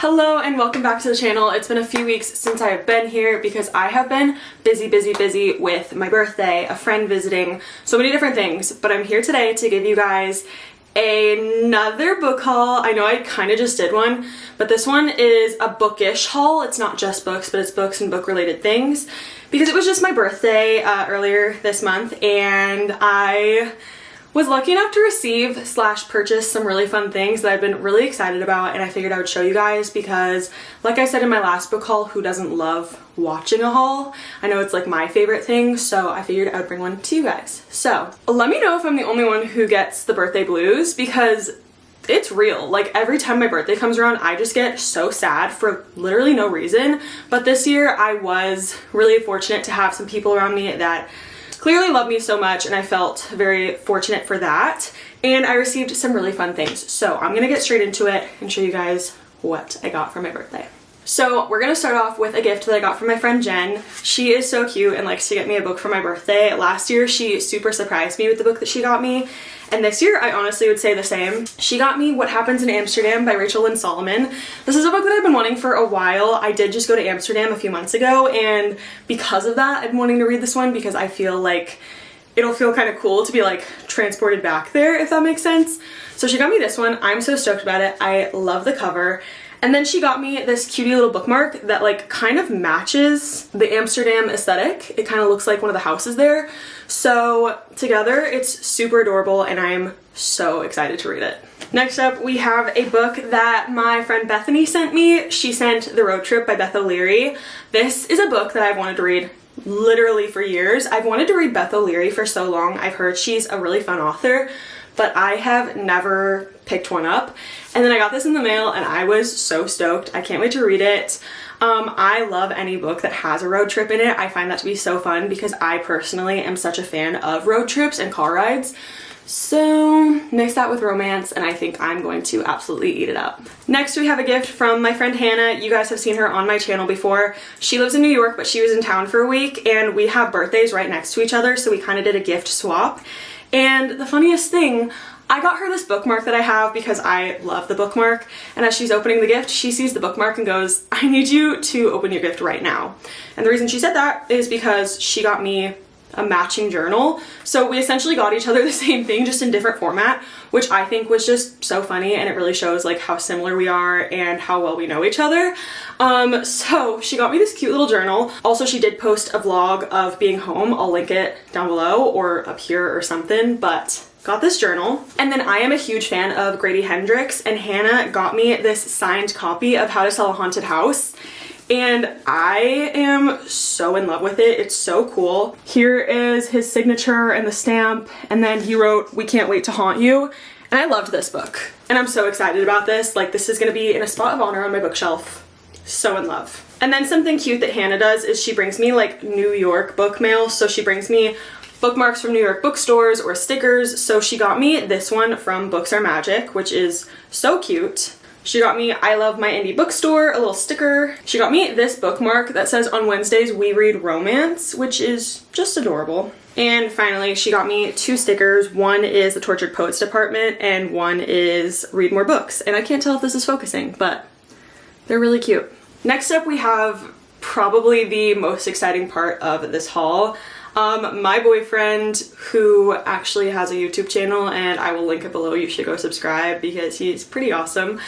Hello and welcome back to the channel. It's been a few weeks since I have been here because I have been busy with my birthday, a friend visiting, so many different things, but I'm here today to give you guys another book haul. I know I kind of just did one, but this one is a bookish haul. It's not just books, but it's books and book related things because it was just my birthday earlier this month, and I was lucky enough to receive / purchase some really fun things that I've been really excited about, and I figured I would show you guys because, like I said in my last book haul, who doesn't love watching a haul? I know it's like my favorite thing, so I figured I would bring one to you guys. So let me know if I'm the only one who gets the birthday blues, because it's real. Like, every time my birthday comes around, I just get so sad for literally no reason. But this year I was really fortunate to have some people around me that clearly love me so much, and I felt very fortunate for that, and I received some really fun things. So I'm gonna get straight into it and show you guys what I got for my birthday. So we're gonna start off with a gift that I got from my friend Jen. She is so cute and likes to get me a book for my birthday. Last year she super surprised me with the book that she got me, and this year I honestly would say the same. She got me What Happens in Amsterdam by Rachel Lynn Solomon. This is a book that I've been wanting for a while. I did just go to Amsterdam a few months ago, and because of that I've been wanting to read this one because I feel like it'll feel kind of cool to be like transported back there, if that makes sense. So she got me this one. I'm so stoked about it. I love the cover. And then she got me this cutie little bookmark that like kind of matches the Amsterdam aesthetic. It kind of looks like one of the houses there. So together it's super adorable, and I'm so excited to read it. Next up, we have a book that my friend Bethany sent me. She sent The Road Trip by Beth O'Leary. This is a book that I've wanted to read literally for years. I've wanted to read Beth O'Leary for so long. I've heard she's a really fun author, but I have never picked one up. And then I got this in the mail and I was so stoked. I can't wait to read it. I love any book that has a road trip in it. I find that to be so fun because I personally am such a fan of road trips and car rides. So mix that with romance and I think I'm going to absolutely eat it up. Next, we have a gift from my friend Hannah. You guys have seen her on my channel before. She lives in New York, but she was in town for a week, and we have birthdays right next to each other, so we kind of did a gift swap. And the funniest thing, I got her this bookmark that I have because I love the bookmark, and as she's opening the gift, she sees the bookmark and goes, "I need you to open your gift right now." And the reason she said that is because she got me a matching journal. So we essentially got each other the same thing, just in different format, which I think was just so funny, and it really shows like how similar we are and how well we know each other. So she got me this cute little journal. Also, she did post a vlog of being home. I'll link it down below or up here or something, but got this journal. And then I am a huge fan of Grady Hendrix, and Hannah got me this signed copy of How to Sell a Haunted House. And I am so in love with it. It's so cool. Here is his signature and the stamp, and then he wrote, "We can't wait to haunt you." And I loved this book, and I'm so excited about this. Like, this is gonna be in a spot of honor on my bookshelf. So in love. And then something cute that Hannah does is she brings me like New York book mail. So she brings me bookmarks from New York bookstores or stickers. So she got me this one from Books Are Magic, which is so cute. She got me I Love My Indie Bookstore, a little sticker. She got me this bookmark that says "On Wednesdays we read romance," which is just adorable. And finally, she got me 2 stickers. One is the Tortured Poets Department, and one is Read More Books. And I can't tell if this is focusing, but they're really cute. Next up, we have probably the most exciting part of this haul. My boyfriend, who actually has a YouTube channel, and I will link it below, you should go subscribe because he's pretty awesome.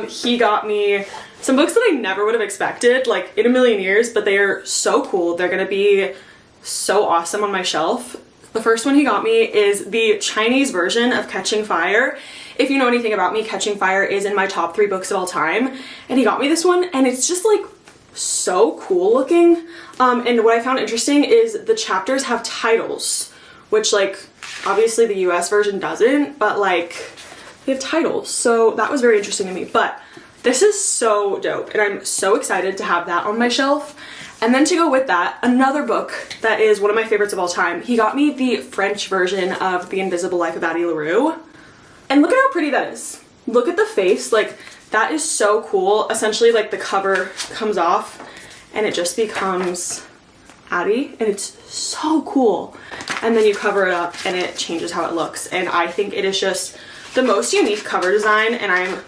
He got me some books that I never would have expected, like in a million years, but they are so cool. They're gonna be so awesome on my shelf. The first one he got me is the Chinese version of Catching Fire. If you know anything about me, Catching Fire is in my top 3 books of all time, and he got me this one, and it's just like so cool looking. And what I found interesting is the chapters have titles, which like obviously the US version doesn't, but like they have titles. So that was very interesting to me, but this is so dope, and I'm so excited to have that on my shelf. And then to go with that, another book that is one of my favorites of all time. He got me the French version of The Invisible Life of Addie LaRue. And look at how pretty that is. Look at the face, like that is so cool. Essentially, like the cover comes off and it just becomes Addie, and it's so cool. And then you cover it up and it changes how it looks. And I think it is just the most unique cover design, and I'm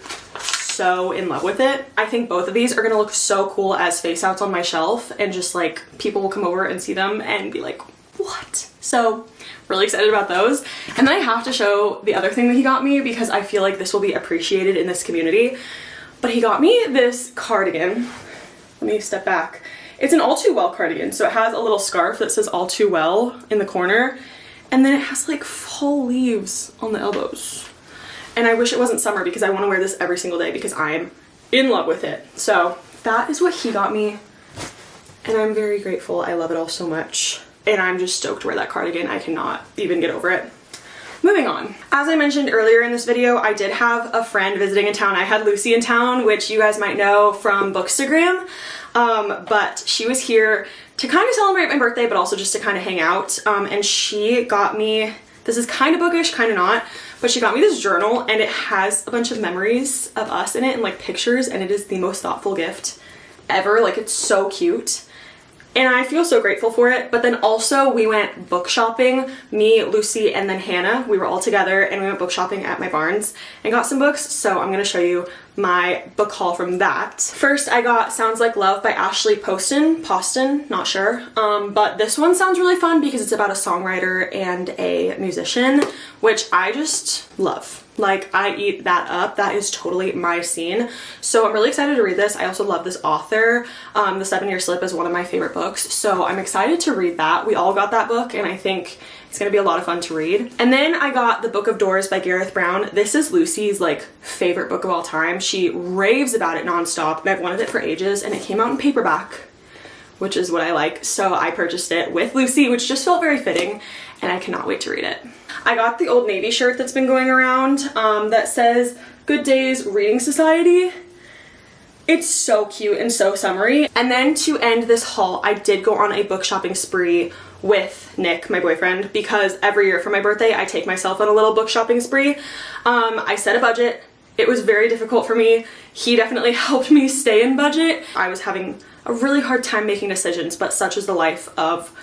so in love with it. I think both of these are gonna look so cool as face outs on my shelf, and just like people will come over and see them and be like, what? So really excited about those. And then I have to show the other thing that he got me because I feel like this will be appreciated in this community. But he got me this cardigan. Let me step back. It's an All Too Well cardigan. So it has a little scarf that says All Too Well in the corner. And then it has like full leaves on the elbows. And I wish it wasn't summer because I want to wear this every single day because I'm in love with it. So that is what he got me. And I'm very grateful. I love it all so much. And I'm just stoked to wear that cardigan. I cannot even get over it. Moving on. As I mentioned earlier in this video, I did have a friend visiting in town. I had Lucy in town, which you guys might know from Bookstagram. But she was here to kind of celebrate my birthday, but also just to kind of hang out. And she got me, this is kind of bookish, kind of not, but she got me this journal and it has a bunch of memories of us in it and like pictures, and it is the most thoughtful gift ever. Like, it's so cute. And I feel so grateful for it. But then also we went book shopping, me, Lucy, and then Hannah. We were all together and we went book shopping at my Barnes and got some books. So I'm gonna show you my book haul from that. First, I got Sounds Like Love by Ashley Poston, not sure. But this one sounds really fun because it's about a songwriter and a musician, which I just love. Like, I eat that up. That is totally my scene. So I'm really excited to read this. I also love this author. The 7-Year Slip is one of my favorite books. So I'm excited to read that. We all got that book and I think it's gonna be a lot of fun to read. And then I got The Book of Doors by Gareth Brown. This is Lucy's like favorite book of all time. She raves about it nonstop and I've wanted it for ages, and it came out in paperback, which is what I like. So I purchased it with Lucy, which just felt very fitting, and I cannot wait to read it. I got the Old Navy shirt that's been going around that says Good Days Reading Society. It's so cute and so summery. And then to end this haul, I did go on a book shopping spree with Nick, my boyfriend, because every year for my birthday, I take myself on a little book shopping spree. I set a budget. It was very difficult for me. He definitely helped me stay in budget. I was having a really hard time making decisions, but such is the life of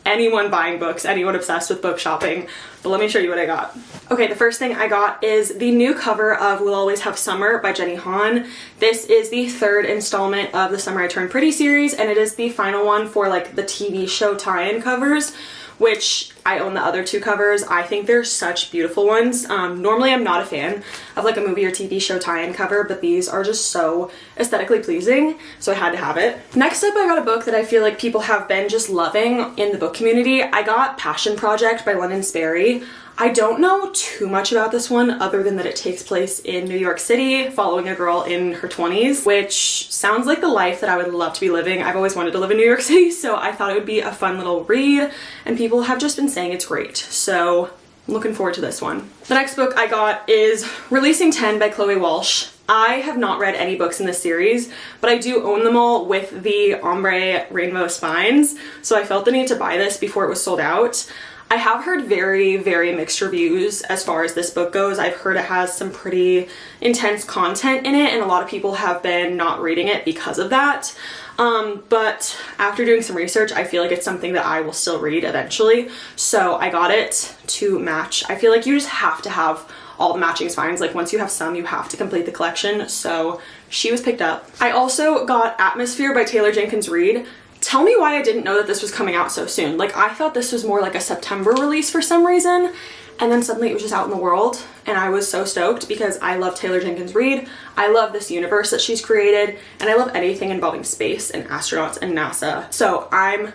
anyone buying books, anyone obsessed with book shopping. But let me show you what I got. Okay, the first thing I got is the new cover of We'll Always Have Summer by Jenny Han. This is the 3rd installment of the Summer I Turned Pretty series, and it is the final one for like the TV show tie-in covers, which I own the other 2 covers. I think they're such beautiful ones. Normally I'm not a fan of like a movie or TV show tie-in cover, but these are just so aesthetically pleasing, so I had to have it. Next up, I got a book that I feel like people have been just loving in the book community. I got Passion Project by London Sperry. I don't know too much about this one other than that it takes place in New York City following a girl in her 20s, which sounds like the life that I would love to be living. I've always wanted to live in New York City, so I thought it would be a fun little read, and people have just been saying it's great. So I'm looking forward to this one. The next book I got is Releasing 10 by Chloe Walsh. I have not read any books in this series, but I do own them all with the ombre rainbow spines, so I felt the need to buy this before it was sold out. I have heard very, very mixed reviews as far as this book goes. I've heard it has some pretty intense content in it, and a lot of people have been not reading it because of that. But after doing some research, I feel like it's something that I will still read eventually. So I got it to match. I feel like you just have to have all the matching spines. Like, once you have some, you have to complete the collection. So she was picked up. I also got Atmosphere by Taylor Jenkins Reid. Tell me why I didn't know that this was coming out so soon. Like, I thought this was more like a September release for some reason, and then suddenly it was just out in the world, and I was so stoked because I love Taylor Jenkins Reid. I love this universe that she's created, and I love anything involving space and astronauts and NASA. So I'm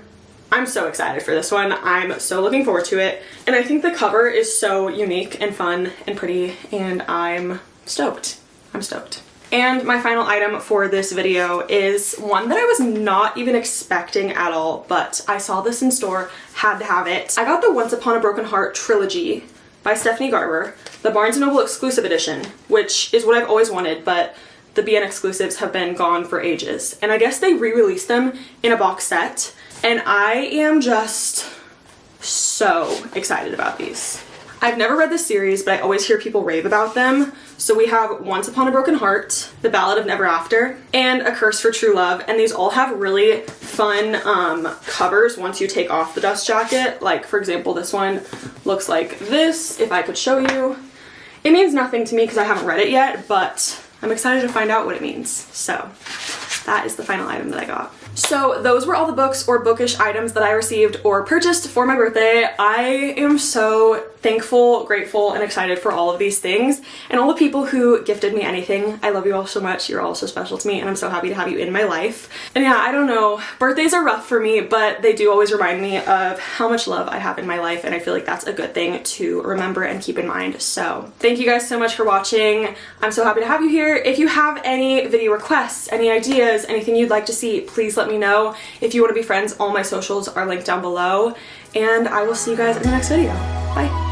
so excited for this one. I'm so looking forward to it, and I think the cover is so unique and fun and pretty, and I'm stoked. I'm stoked. And my final item for this video is one that I was not even expecting at all, but I saw this in store, had to have it. I got the Once Upon a Broken Heart trilogy by Stephanie Garber, the Barnes & Noble exclusive edition, which is what I've always wanted, but the BN exclusives have been gone for ages. And I guess they re-released them in a box set, and I am just so excited about these. I've never read this series, but I always hear people rave about them. So we have Once Upon a Broken Heart, The Ballad of Never After, and A Curse for True Love, and these all have really fun covers once you take off the dust jacket. Like, for example, this one looks like this, if I could show you. It means nothing to me because I haven't read it yet, but I'm excited to find out what it means. So that is the final item that I got. So those were all the books or bookish items that I received or purchased for my birthday. I am so thankful, grateful, and excited for all of these things and all the people who gifted me anything. I love you all so much. You're all so special to me and I'm so happy to have you in my life. And yeah, I don't know, birthdays are rough for me, but they do always remind me of how much love I have in my life, and I feel like that's a good thing to remember and keep in mind. So thank you guys so much for watching. I'm so happy to have you here. If you have any video requests, any ideas, anything you'd like to see, please let me know. If you want to be friends, all my socials are linked down below, and I will see you guys in the next video. Bye.